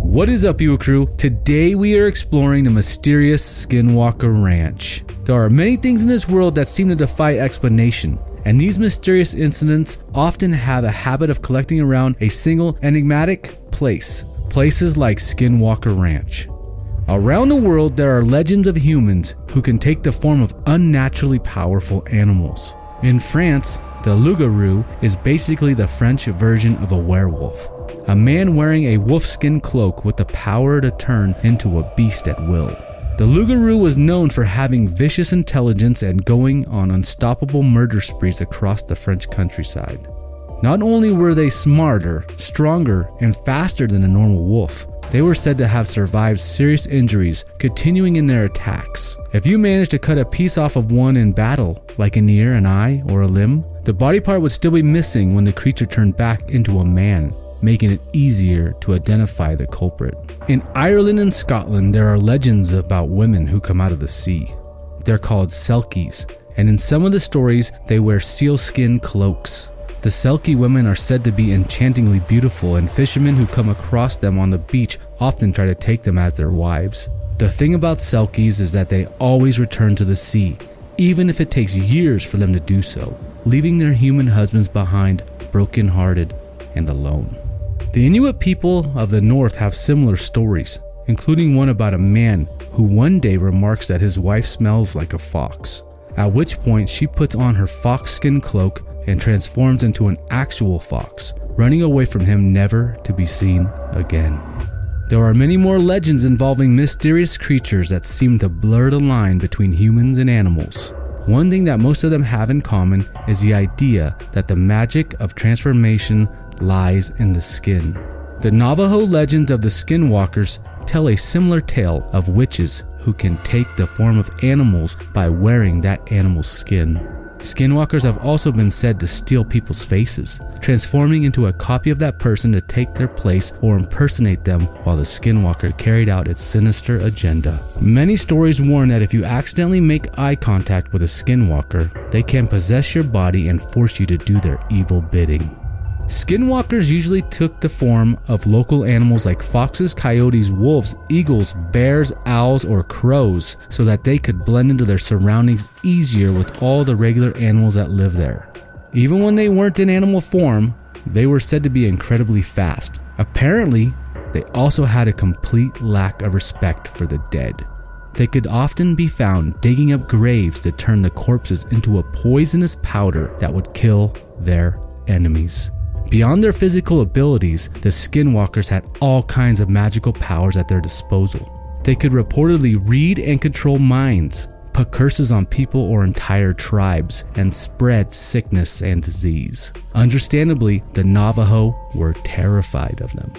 What is up, you crew? Today we are exploring the mysterious Skinwalker Ranch. There are many things in this world that seem to defy explanation, and these mysterious incidents often have a habit of collecting around a single enigmatic place. Places like Skinwalker Ranch. Around the world, there are legends of humans who can take the form of unnaturally powerful animals. In France, the loup-garou is basically the French version of a werewolf. A man wearing a wolfskin cloak with the power to turn into a beast at will. The loup-garou was known for having vicious intelligence and going on unstoppable murder sprees across the French countryside. Not only were they smarter, stronger, and faster than a normal wolf, they were said to have survived serious injuries, continuing in their attacks. If you managed to cut a piece off of one in battle, like an ear, an eye, or a limb, the body part would still be missing when the creature turned back into a man, making it easier to identify the culprit. In Ireland and Scotland, there are legends about women who come out of the sea. They're called selkies, and in some of the stories, they wear sealskin cloaks. The Selkie women are said to be enchantingly beautiful, and fishermen who come across them on the beach often try to take them as their wives. The thing about Selkies is that they always return to the sea, even if it takes years for them to do so, leaving their human husbands behind, broken-hearted and alone. The Inuit people of the north have similar stories, including one about a man who one day remarks that his wife smells like a fox, at which point she puts on her fox-skin cloak and transforms into an actual fox, running away from him never to be seen again. There are many more legends involving mysterious creatures that seem to blur the line between humans and animals. One thing that most of them have in common is the idea that the magic of transformation lies in the skin. The Navajo legends of the Skinwalkers tell a similar tale of witches who can take the form of animals by wearing that animal's skin. Skinwalkers have also been said to steal people's faces, transforming into a copy of that person to take their place or impersonate them while the Skinwalker carried out its sinister agenda. Many stories warn that if you accidentally make eye contact with a Skinwalker, they can possess your body and force you to do their evil bidding. Skinwalkers usually took the form of local animals like foxes, coyotes, wolves, eagles, bears, owls, or crows so that they could blend into their surroundings easier with all the regular animals that live there. Even when they weren't in animal form, they were said to be incredibly fast. Apparently, they also had a complete lack of respect for the dead. They could often be found digging up graves to turn the corpses into a poisonous powder that would kill their enemies. Beyond their physical abilities, the Skinwalkers had all kinds of magical powers at their disposal. They could reportedly read and control minds, put curses on people or entire tribes, and spread sickness and disease. Understandably, the Navajo were terrified of them.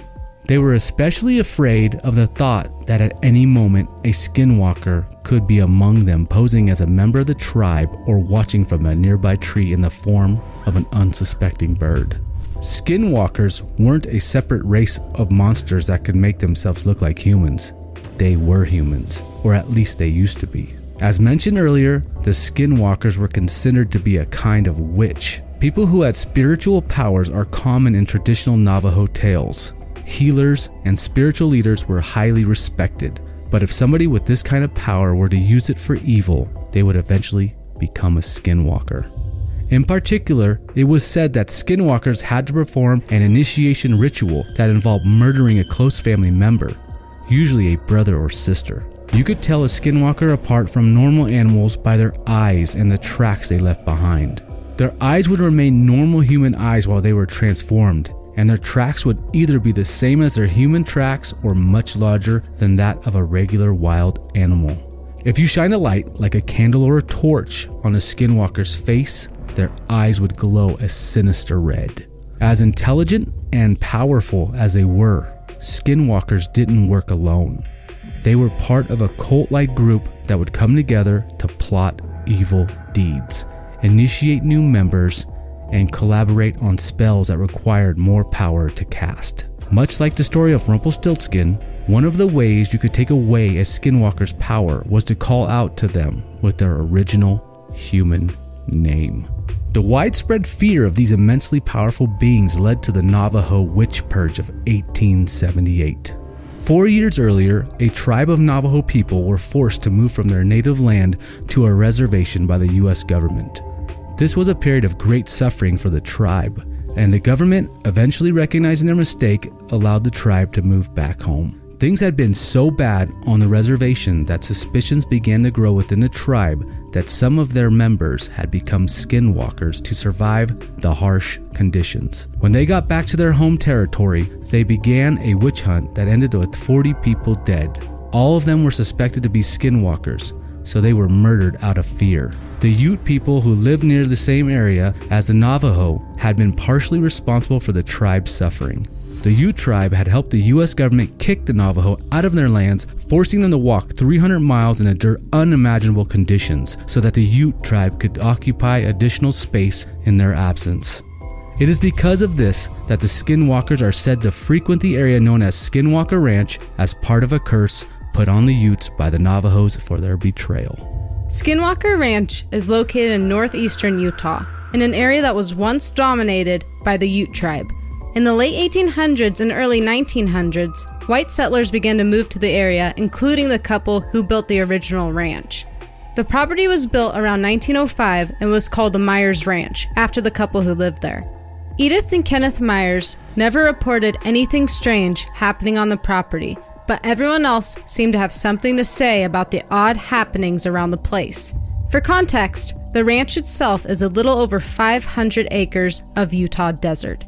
They were especially afraid of the thought that at any moment a Skinwalker could be among them, posing as a member of the tribe or watching from a nearby tree in the form of an unsuspecting bird. Skinwalkers weren't a separate race of monsters that could make themselves look like humans. They were humans, or at least they used to be. As mentioned earlier, the Skinwalkers were considered to be a kind of witch. People who had spiritual powers are common in traditional Navajo tales. Healers and spiritual leaders were highly respected, but if somebody with this kind of power were to use it for evil, they would eventually become a Skinwalker. In particular, it was said that Skinwalkers had to perform an initiation ritual that involved murdering a close family member, usually a brother or sister. You could tell a Skinwalker apart from normal animals by their eyes and the tracks they left behind. Their eyes would remain normal human eyes while they were transformed, and their tracks would either be the same as their human tracks or much larger than that of a regular wild animal. If you shine a light, like a candle or a torch, on a Skinwalker's face, their eyes would glow a sinister red. As intelligent and powerful as they were, Skinwalkers didn't work alone. They were part of a cult-like group that would come together to plot evil deeds, initiate new members, and collaborate on spells that required more power to cast. Much like the story of Rumpelstiltskin, one of the ways you could take away a Skinwalker's power was to call out to them with their original human name. The widespread fear of these immensely powerful beings led to the Navajo witch purge of 1878. 4 years earlier, a tribe of Navajo people were forced to move from their native land to a reservation by the US government. This was a period of great suffering for the tribe, and the government, eventually recognizing their mistake, allowed the tribe to move back home. Things had been so bad on the reservation that suspicions began to grow within the tribe that some of their members had become skinwalkers to survive the harsh conditions. When they got back to their home territory, they began a witch hunt that ended with 40 people dead. All of them were suspected to be skinwalkers, so they were murdered out of fear. The Ute people who lived near the same area as the Navajo had been partially responsible for the tribe's suffering. The Ute tribe had helped the US government kick the Navajo out of their lands, forcing them to walk 300 miles in unimaginable conditions so that the Ute tribe could occupy additional space in their absence. It is because of this that the Skinwalkers are said to frequent the area known as Skinwalker Ranch as part of a curse put on the Utes by the Navajos for their betrayal. Skinwalker Ranch is located in northeastern Utah, in an area that was once dominated by the Ute tribe. In the late 1800s and early 1900s, white settlers began to move to the area, including the couple who built the original ranch. The property was built around 1905 and was called the Myers Ranch, after the couple who lived there. Edith and Kenneth Myers never reported anything strange happening on the property, but everyone else seemed to have something to say about the odd happenings around the place. For context, the ranch itself is a little over 500 acres of Utah desert.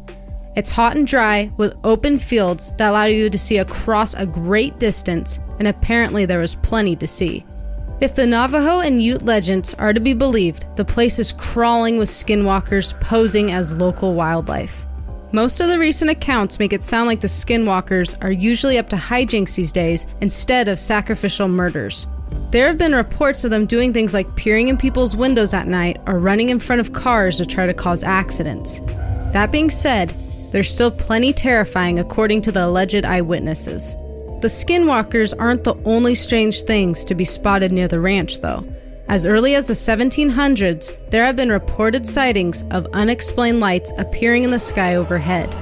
It's hot and dry with open fields that allow you to see across a great distance, and apparently there was plenty to see. If the Navajo and Ute legends are to be believed, the place is crawling with skinwalkers posing as local wildlife. Most of the recent accounts make it sound like the skinwalkers are usually up to hijinks these days instead of sacrificial murders. There have been reports of them doing things like peering in people's windows at night or running in front of cars to try to cause accidents. That being said, they're still plenty terrifying according to the alleged eyewitnesses. The skinwalkers aren't the only strange things to be spotted near the ranch, though. As early as the 1700s, there have been reported sightings of unexplained lights appearing in the sky overhead.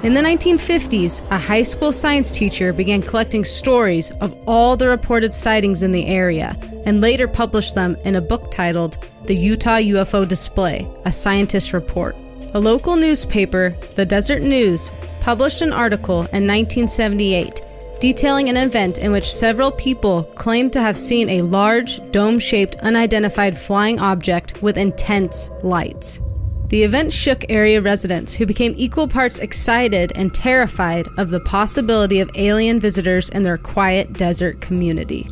In the 1950s, a high school science teacher began collecting stories of all the reported sightings in the area, and later published them in a book titled The Utah UFO Display, a Scientist's Report. A local newspaper, the Desert News, published an article in 1978 detailing an event in which several people claimed to have seen a large, dome-shaped, unidentified flying object with intense lights. The event shook area residents, who became equal parts excited and terrified of the possibility of alien visitors in their quiet desert community.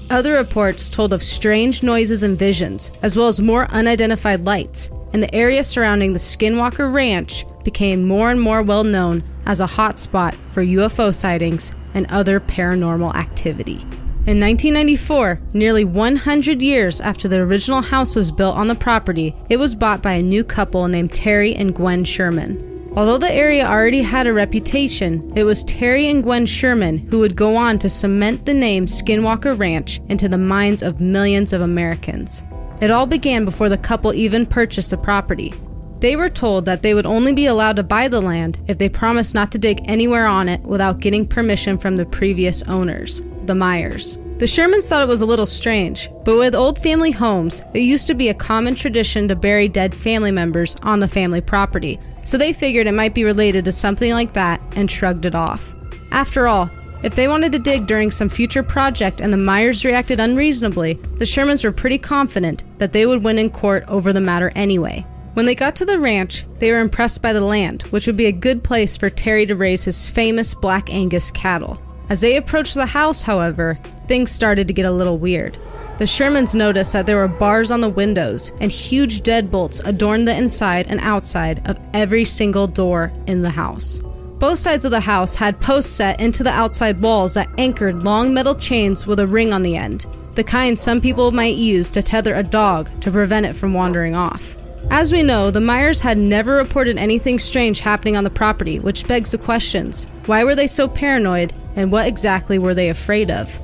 Other reports told of strange noises and visions, as well as more unidentified lights, and the area surrounding the Skinwalker Ranch became more and more well known as a hotspot for UFO sightings and other paranormal activity. In 1994, nearly 100 years after the original house was built on the property, it was bought by a new couple named Terry and Gwen Sherman. Although the area already had a reputation, it was Terry and Gwen Sherman who would go on to cement the name Skinwalker Ranch into the minds of millions of Americans. It all began before the couple even purchased the property. They were told that they would only be allowed to buy the land if they promised not to dig anywhere on it without getting permission from the previous owners, the Myers. The Shermans thought it was a little strange, but with old family homes, it used to be a common tradition to bury dead family members on the family property, so they figured it might be related to something like that and shrugged it off. After all, if they wanted to dig during some future project and the Myers reacted unreasonably, the Shermans were pretty confident that they would win in court over the matter anyway. When they got to the ranch, they were impressed by the land, which would be a good place for Terry to raise his famous Black Angus cattle. As they approached the house, however, things started to get a little weird. The Shermans noticed that there were bars on the windows, and huge deadbolts adorned the inside and outside of every single door in the house. Both sides of the house had posts set into the outside walls that anchored long metal chains with a ring on the end, the kind some people might use to tether a dog to prevent it from wandering off. As we know, the Myers had never reported anything strange happening on the property, which begs the questions: why were they so paranoid, and what exactly were they afraid of?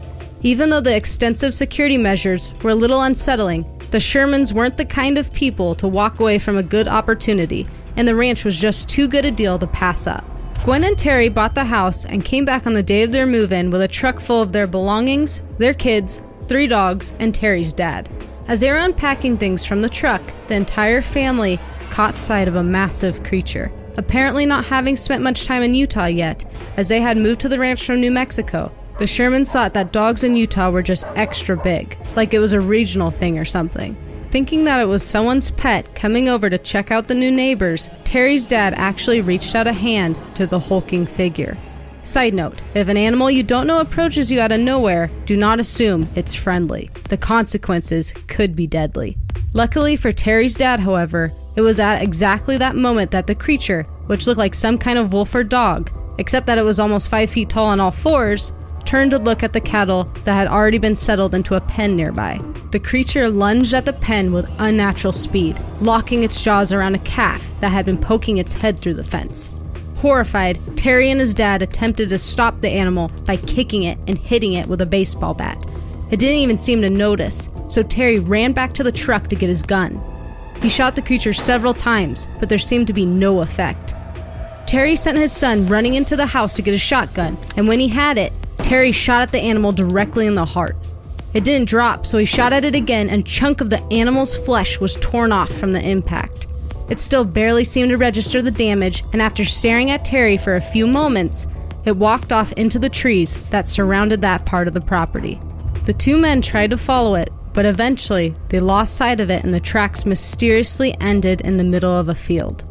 Even though the extensive security measures were a little unsettling, the Shermans weren't the kind of people to walk away from a good opportunity, and the ranch was just too good a deal to pass up. Gwen and Terry bought the house and came back on the day of their move-in with a truck full of their belongings, their kids, 3 dogs, and Terry's dad. As they were unpacking things from the truck, the entire family caught sight of a massive creature. Apparently not having spent much time in Utah yet, as they had moved to the ranch from New Mexico, the Shermans thought that dogs in Utah were just extra big, like it was a regional thing or something. Thinking that it was someone's pet coming over to check out the new neighbors, Terry's dad actually reached out a hand to the hulking figure. Side note, if an animal you don't know approaches you out of nowhere, do not assume it's friendly. The consequences could be deadly. Luckily for Terry's dad, however, it was at exactly that moment that the creature, which looked like some kind of wolf or dog, except that it was almost 5 feet tall on all fours, turned to look at the cattle that had already been settled into a pen nearby. The creature lunged at the pen with unnatural speed, locking its jaws around a calf that had been poking its head through the fence. Horrified, Terry and his dad attempted to stop the animal by kicking it and hitting it with a baseball bat. It didn't even seem to notice, so Terry ran back to the truck to get his gun. He shot the creature several times, but there seemed to be no effect. Terry sent his son running into the house to get a shotgun, and when he had it, Terry shot at the animal directly in the heart. It didn't drop, so he shot at it again, and a chunk of the animal's flesh was torn off from the impact. It still barely seemed to register the damage, and after staring at Terry for a few moments, it walked off into the trees that surrounded that part of the property. The 2 men tried to follow it, but eventually they lost sight of it and the tracks mysteriously ended in the middle of a field.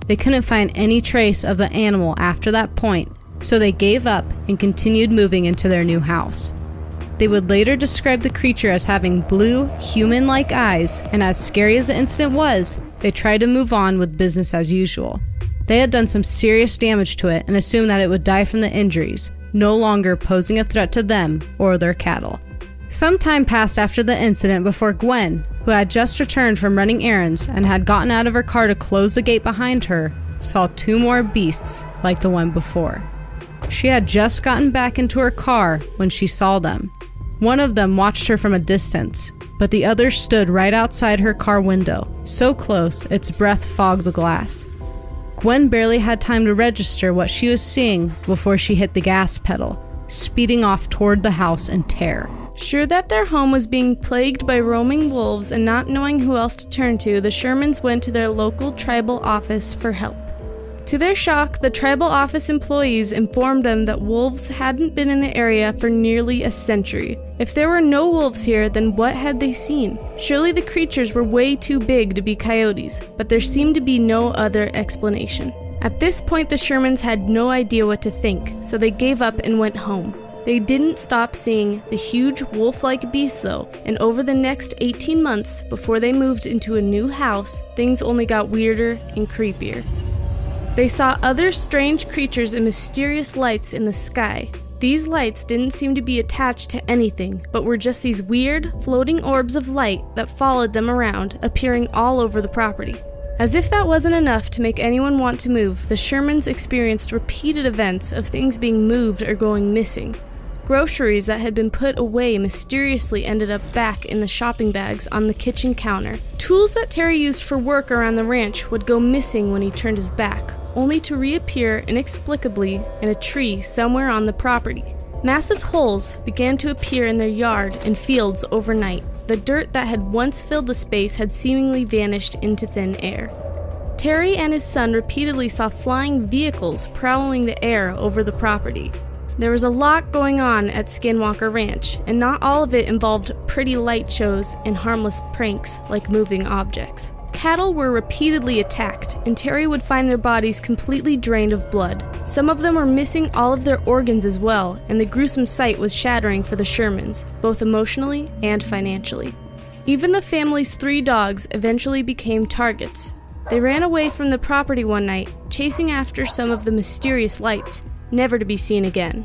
They couldn't find any trace of the animal after that point, so they gave up and continued moving into their new house. They would later describe the creature as having blue, human-like eyes, and as scary as the incident was, they tried to move on with business as usual. They had done some serious damage to it and assumed that it would die from the injuries, no longer posing a threat to them or their cattle. Some time passed after the incident before Gwen, who had just returned from running errands and had gotten out of her car to close the gate behind her, saw 2 more beasts like the one before. She had just gotten back into her car when she saw them. One of them watched her from a distance, but the other stood right outside her car window, so close its breath fogged the glass. Gwen barely had time to register what she was seeing before she hit the gas pedal, speeding off toward the house in terror. Sure that their home was being plagued by roaming wolves and not knowing who else to turn to, the Shermans went to their local tribal office for help. To their shock, the tribal office employees informed them that wolves hadn't been in the area for nearly a century. If there were no wolves here, then what had they seen? Surely the creatures were way too big to be coyotes, but there seemed to be no other explanation. At this point, the Shermans had no idea what to think, so they gave up and went home. They didn't stop seeing the huge wolf-like beast though, and over the next 18 months, before they moved into a new house, things only got weirder and creepier. They saw other strange creatures and mysterious lights in the sky. These lights didn't seem to be attached to anything, but were just these weird, floating orbs of light that followed them around, appearing all over the property. As if that wasn't enough to make anyone want to move, the Shermans experienced repeated events of things being moved or going missing. Groceries that had been put away mysteriously ended up back in the shopping bags on the kitchen counter. Tools that Terry used for work around the ranch would go missing when he turned his back, only to reappear inexplicably in a tree somewhere on the property. Massive holes began to appear in their yard and fields overnight. The dirt that had once filled the space had seemingly vanished into thin air. Terry and his son repeatedly saw flying vehicles prowling the air over the property. There was a lot going on at Skinwalker Ranch, and not all of it involved pretty light shows and harmless pranks like moving objects. Cattle were repeatedly attacked, and Terry would find their bodies completely drained of blood. Some of them were missing all of their organs as well, and the gruesome sight was shattering for the Shermans, both emotionally and financially. Even the family's 3 dogs eventually became targets. They ran away from the property one night, chasing after some of the mysterious lights, never to be seen again.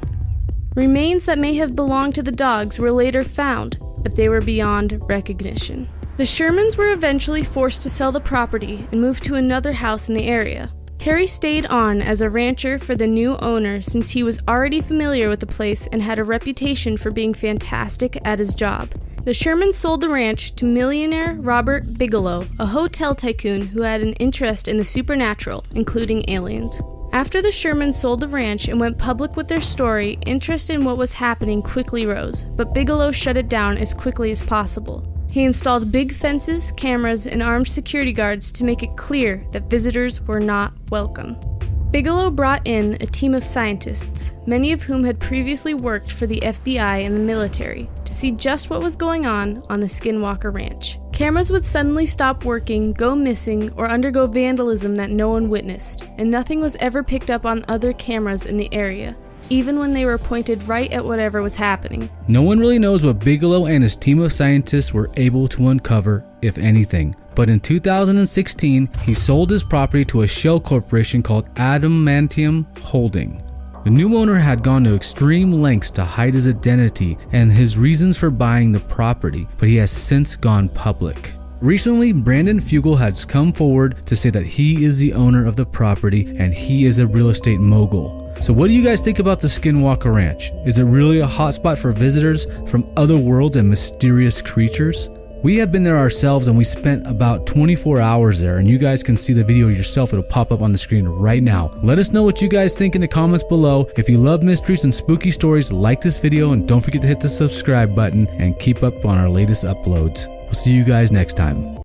Remains that may have belonged to the dogs were later found, but they were beyond recognition. The Shermans were eventually forced to sell the property and move to another house in the area. Terry stayed on as a rancher for the new owner since he was already familiar with the place and had a reputation for being fantastic at his job. The Shermans sold the ranch to millionaire Robert Bigelow, a hotel tycoon who had an interest in the supernatural, including aliens. After the Shermans sold the ranch and went public with their story, interest in what was happening quickly rose, but Bigelow shut it down as quickly as possible. He installed big fences, cameras, and armed security guards to make it clear that visitors were not welcome. Bigelow brought in a team of scientists, many of whom had previously worked for the FBI and the military, to see just what was going on the Skinwalker Ranch. Cameras would suddenly stop working, go missing, or undergo vandalism that no one witnessed, and nothing was ever picked up on other cameras in the area, even when they were pointed right at whatever was happening. No one really knows what Bigelow and his team of scientists were able to uncover, if anything. But in 2016, he sold his property to a shell corporation called Adamantium Holding. The new owner had gone to extreme lengths to hide his identity and his reasons for buying the property, but he has since gone public. Recently, Brandon Fugel has come forward to say that he is the owner of the property and he is a real estate mogul. So what do you guys think about the Skinwalker Ranch? Is it really a hotspot for visitors from other worlds and mysterious creatures? We have been there ourselves and we spent about 24 hours there, and you guys can see the video yourself. It'll pop up on the screen right now. Let us know what you guys think in the comments below. If you love mysteries and spooky stories, like this video and don't forget to hit the subscribe button and keep up on our latest uploads. We'll see you guys next time.